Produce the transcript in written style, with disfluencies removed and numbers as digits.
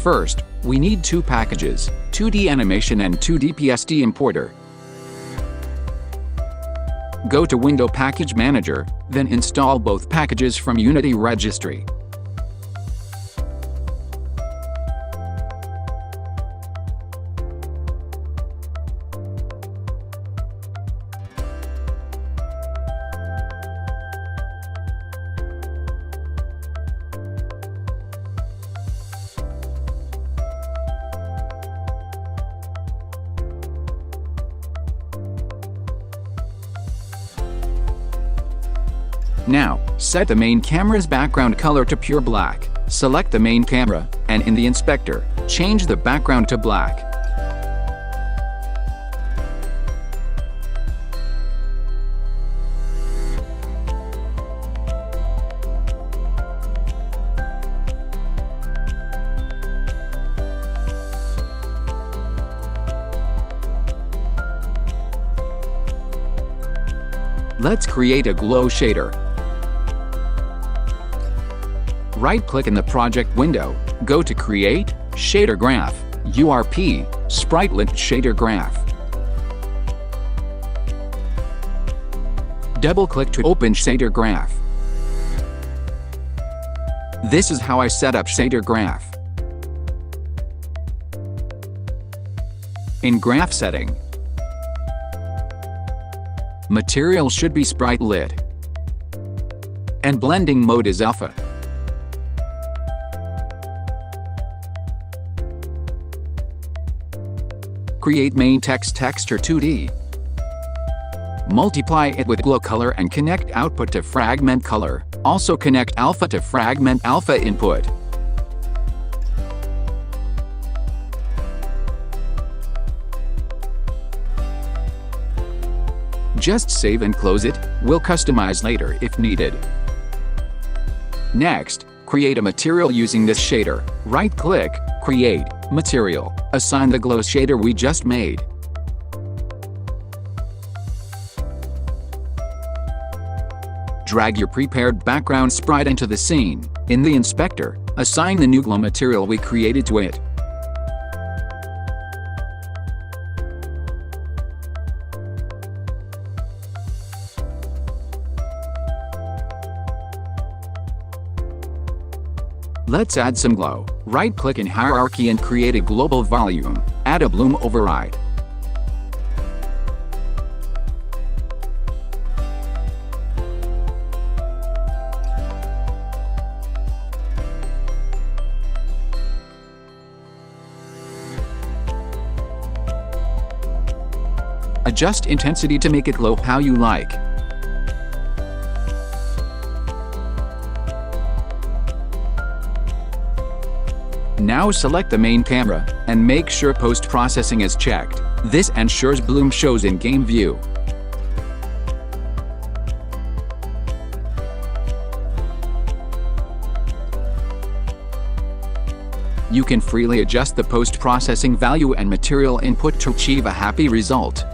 First, we need two packages, 2D Animation and 2D PSD Importer. Go to Window Package Manager, then install both packages from Unity Registry. Now, set the main camera's background color to pure black. Select the main camera, and in the inspector, change the background to black. Let's create a glow shader. Right-click in the project window, go to Create, Shader Graph, URP, Sprite Shader Graph. Double-click to open Shader Graph. This is how I set up Shader Graph. In Graph Setting, Material should be Sprite Lit, and Blending Mode is Alpha. Create main text texture 2D. Multiply it with glow color and connect output to fragment color. Also connect alpha to fragment alpha input. Just save and close it. We'll customize later if needed. Next, create a material using this shader. Right-click, Create, Material. Assign the glow shader we just made. Drag your prepared background sprite into the scene. In the inspector, assign the new glow material we created to it. Let's add some glow. Right-click in Hierarchy and create a global volume. Add a bloom override. Adjust intensity to make it glow how you like. Now select the main camera, and make sure post-processing is checked. This ensures bloom shows in game view. You can freely adjust the post-processing value and material input to achieve a happy result.